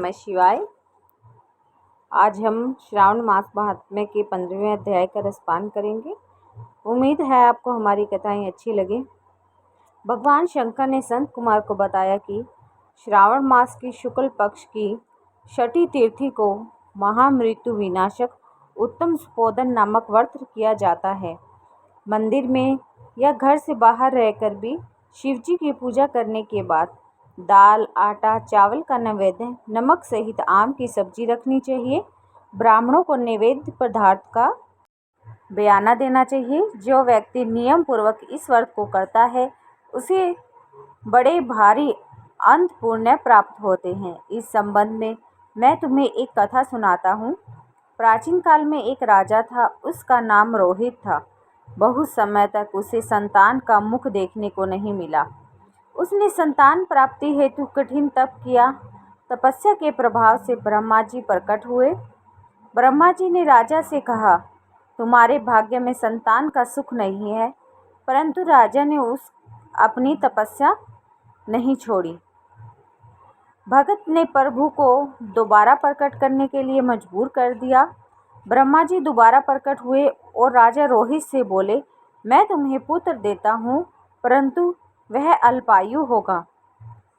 नमः शिवाय। आज हम श्रावण मास महात्म्य के 15वें अध्याय का रसपान करेंगे। उम्मीद है आपको हमारी कथाएं अच्छी लगे। भगवान शंकर ने संत कुमार को बताया कि श्रावण मास की शुक्ल पक्ष की छठी तिथि को महामृत्यु विनाशक उत्तम सुपोधन नामक व्रत किया जाता है। मंदिर में या घर से बाहर रहकर भी शिवजी की पूजा करने के बाद दाल, आटा, चावल का नैवेद्य, नमक सहित आम की सब्जी रखनी चाहिए। ब्राह्मणों को नैवेद्य पदार्थ का बयाना देना चाहिए। जो व्यक्ति नियम पूर्वक इस व्रत को करता है उसे बड़े भारी अंत पुण्य प्राप्त होते हैं। इस संबंध में मैं तुम्हें एक कथा सुनाता हूँ। प्राचीन काल में एक राजा था, उसका नाम रोहित था। बहुत समय तक उसे संतान का मुख देखने को नहीं मिला। उसने संतान प्राप्ति हेतु कठिन तप किया। तपस्या के प्रभाव से ब्रह्मा जी प्रकट हुए। ब्रह्मा जी ने राजा से कहा, तुम्हारे भाग्य में संतान का सुख नहीं है। परंतु राजा ने अपनी तपस्या नहीं छोड़ी। भगत ने प्रभु को दोबारा प्रकट करने के लिए मजबूर कर दिया। ब्रह्मा जी दोबारा प्रकट हुए और राजा रोहित से बोले, मैं तुम्हें पुत्र देता हूँ, परंतु वह अल्पायु होगा।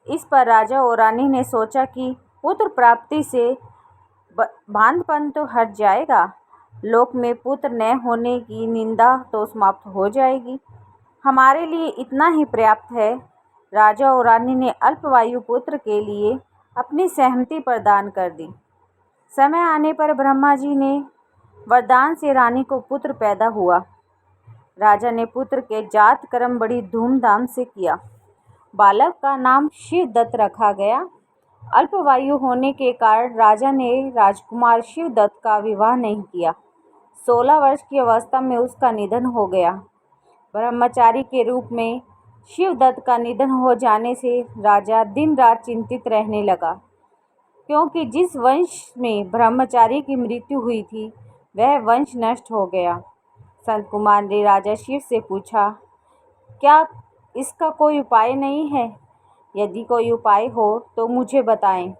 इस पर राजा और रानी ने सोचा कि पुत्र प्राप्ति से बांझपन तो हट जाएगा, लोक में पुत्र न होने की निंदा तो समाप्त हो जाएगी। हमारे लिए इतना ही पर्याप्त है। राजा और रानी ने अल्पवायु पुत्र के लिए अपनी सहमति प्रदान कर दी। समय आने पर ब्रह्मा जी ने वरदान से रानी को पुत्र पैदा हुआ। राजा ने पुत्र के जात कर्म बड़ी धूमधाम से किया। बालक का नाम शिवदत्त रखा गया। अल्पवायु होने के कारण राजा ने राजकुमार शिवदत्त का विवाह नहीं किया। 16 वर्ष की अवस्था में उसका निधन हो गया। ब्रह्मचारी के रूप में शिवदत्त का निधन हो जाने से राजा दिन रात चिंतित रहने लगा, क्योंकि जिस वंश में ब्रह्मचारी की मृत्यु हुई थी वह वंश नष्ट हो गया। संत कुमार ने राजा शिव से पूछा, क्या इसका कोई उपाय नहीं है? यदि कोई उपाय हो तो मुझे बताएं,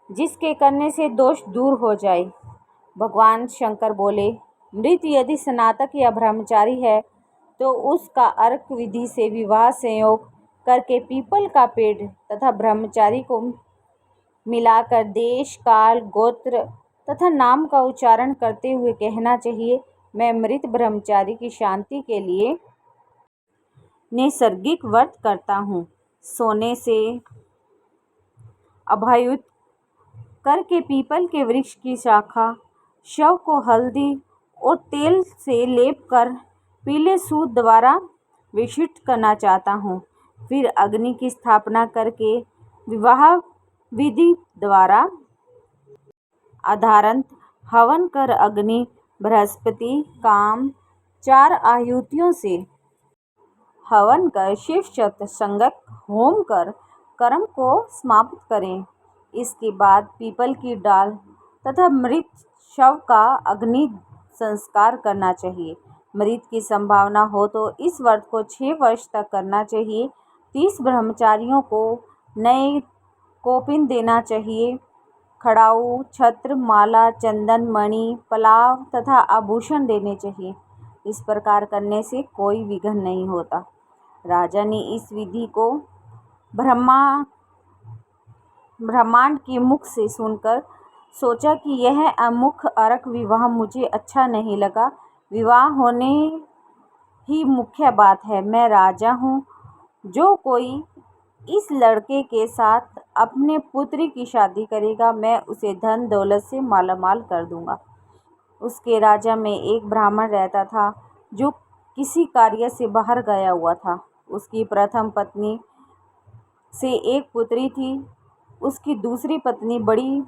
जिसके करने से दोष दूर हो जाए। भगवान शंकर बोले, मृत यदि स्नातक या ब्रह्मचारी है तो उसका अर्क विधि से विवाह संयोग करके पीपल का पेड़ तथा ब्रह्मचारी को मिलाकर देश, काल, गोत्र तथा नाम का उच्चारण करते हुए कहना चाहिए, मैं मृत ब्रह्मचारी की शांति के लिए नैसर्गिक व्रत करता हूँ। सोने से अभ्युत करके पीपल के वृक्ष की शाखा, शव को हल्दी और तेल से लेप कर पीले सूत द्वारा विशिष्ट करना चाहता हूँ। फिर अग्नि की स्थापना करके विवाह विधि द्वारा आधारंत हवन कर अग्नि, बृहस्पति, काम 4 आहुतियों से हवन कर शिव संगक होम कर कर्म को समाप्त करें। इसके बाद पीपल की डाल तथा मृत शव का अग्नि संस्कार करना चाहिए। मृत की संभावना हो तो इस व्रत को 6 वर्ष तक करना चाहिए। 30 ब्रह्मचारियों को नए कौपीन देना चाहिए। खड़ाऊ, छत्र, माला, चंदन, मणि, पलाव तथा आभूषण देने चाहिए। इस प्रकार करने से कोई विघ्न नहीं होता। राजा ने इस विधि को ब्रह्मांड के मुख से सुनकर सोचा कि यह अमुख अरक विवाह मुझे अच्छा नहीं लगा। विवाह होने ही मुख्य बात है। मैं राजा हूँ। जो कोई इस लड़के के साथ अपने पुत्री की शादी करेगा, मैं उसे धन दौलत से मालामाल कर दूंगा। उसके राज्य में एक ब्राह्मण रहता था जो किसी कार्य से बाहर गया हुआ था। उसकी प्रथम पत्नी से एक पुत्री थी। उसकी दूसरी पत्नी बड़ी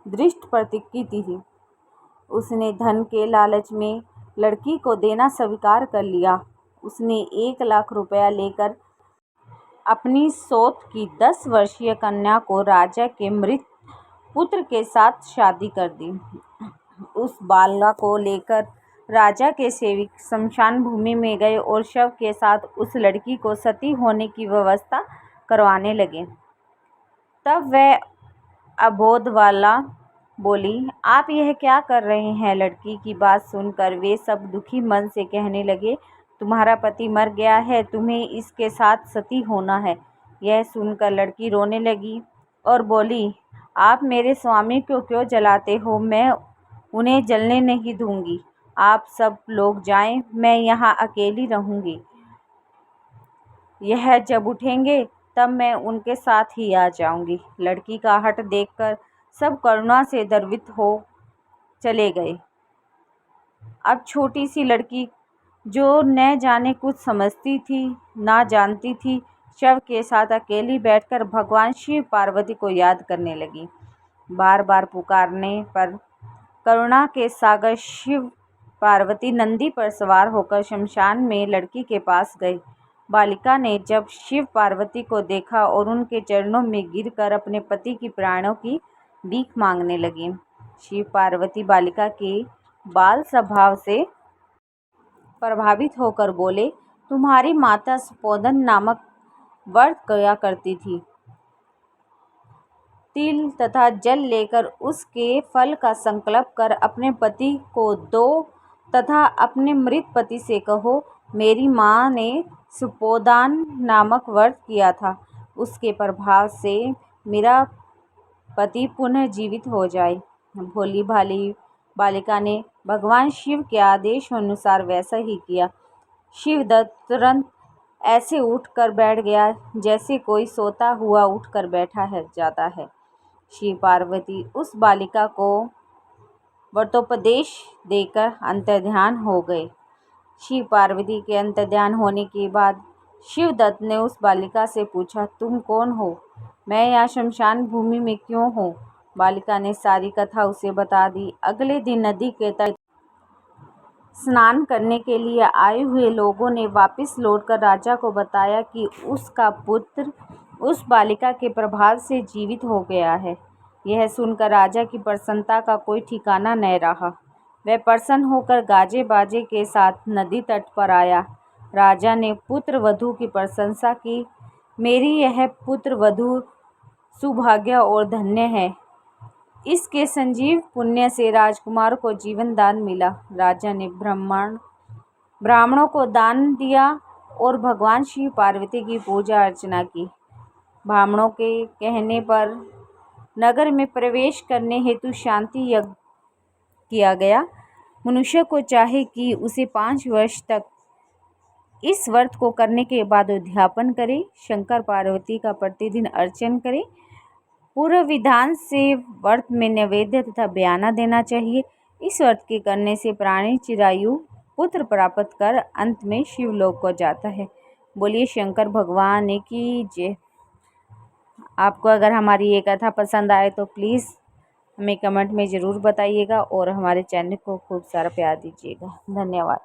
दृष्ट प्रकृति थी। उसने धन के लालच में लड़की को देना स्वीकार कर लिया। उसने 1 लाख रुपया लेकर अपनी सौत की 10 वर्षीय कन्या को राजा के मृत पुत्र के साथ शादी कर दी। उस बालिका को लेकर राजा के सेवक शमशान भूमि में गए और शव के साथ उस लड़की को सती होने की व्यवस्था करवाने लगे। तब वह अबोध वाला बोली, आप यह क्या कर रहे हैं। लड़की की बात सुनकर वे सब दुखी मन से कहने लगे, तुम्हारा पति मर गया है, तुम्हें इसके साथ सती होना है। यह सुनकर लड़की रोने लगी और बोली, आप मेरे स्वामी को क्यों जलाते हो, मैं उन्हें जलने नहीं दूंगी। आप सब लोग जाएं, मैं यहाँ अकेली रहूंगी। यह जब उठेंगे तब मैं उनके साथ ही आ जाऊंगी। लड़की का हठ देखकर सब करुणा से द्रवित हो चले गए। अब छोटी सी लड़की, जो न जाने कुछ समझती थी ना जानती थी, शव के साथ अकेली बैठकर भगवान शिव पार्वती को याद करने लगी। बार बार पुकारने पर करुणा के सागर शिव पार्वती नंदी पर सवार होकर शमशान में लड़की के पास गए। बालिका ने जब शिव पार्वती को देखा और उनके चरणों में गिरकर अपने पति की प्राणों की भीख मांगने लगी। शिव पार्वती बालिका के बाल स्वभाव से प्रभावित होकर बोले, तुम्हारी माता सुपोदन नामक व्रत किया करती थी। तिल तथा जल लेकर उसके फल का संकल्प कर अपने पति को दो तथा अपने मृत पति से कहो, मेरी माँ ने सुपोदान नामक व्रत किया था, उसके प्रभाव से मेरा पति पुनः जीवित हो जाए। भोली भाली बालिका ने भगवान शिव के आदेश अनुसार वैसा ही किया। शिवदत्त तुरंत ऐसे उठकर बैठ गया जैसे कोई सोता हुआ उठकर बैठा है जाता है। शिव पार्वती उस बालिका को व्रतोपदेश देकर अंतर्ध्यान हो गए। शिव पार्वती के अंतर्ध्यान होने के बाद शिवदत्त ने उस बालिका से पूछा, तुम कौन हो, मैं यहाँ शमशान भूमि में क्यों हूँ। बालिका ने सारी कथा उसे बता दी। अगले दिन नदी के तट स्नान करने के लिए आए हुए लोगों ने वापस लौटकर राजा को बताया कि उसका पुत्र उस बालिका के प्रभाव से जीवित हो गया है। यह सुनकर राजा की प्रसन्नता का कोई ठिकाना न रहा। वह प्रसन्न होकर गाजे बाजे के साथ नदी तट पर आया। राजा ने पुत्र वधू की प्रशंसा की। मेरी यह पुत्र वधू सुभाग्य और धन्य है। इसके संजीव पुण्य से राजकुमार को जीवन दान मिला। राजा ने ब्राह्मणों को दान दिया और भगवान शिव पार्वती की पूजा अर्चना की। ब्राह्मणों के कहने पर नगर में प्रवेश करने हेतु शांति यज्ञ किया गया। मनुष्य को चाहे कि उसे 5 वर्ष तक इस व्रत को करने के बाद उद्यापन करे, शंकर पार्वती का प्रतिदिन अर्चन करे, पूर्व विधान से व्रत में नैवेद्य तथा बयाना देना चाहिए। इस व्रत के करने से प्राणी चिरायु पुत्र प्राप्त कर अंत में शिवलोक को जाता है। बोलिए शंकर भगवान की जय। आपको अगर हमारी ये कथा पसंद आए तो प्लीज़ हमें कमेंट में ज़रूर बताइएगा और हमारे चैनल को खूब सारा प्यार दीजिएगा। धन्यवाद।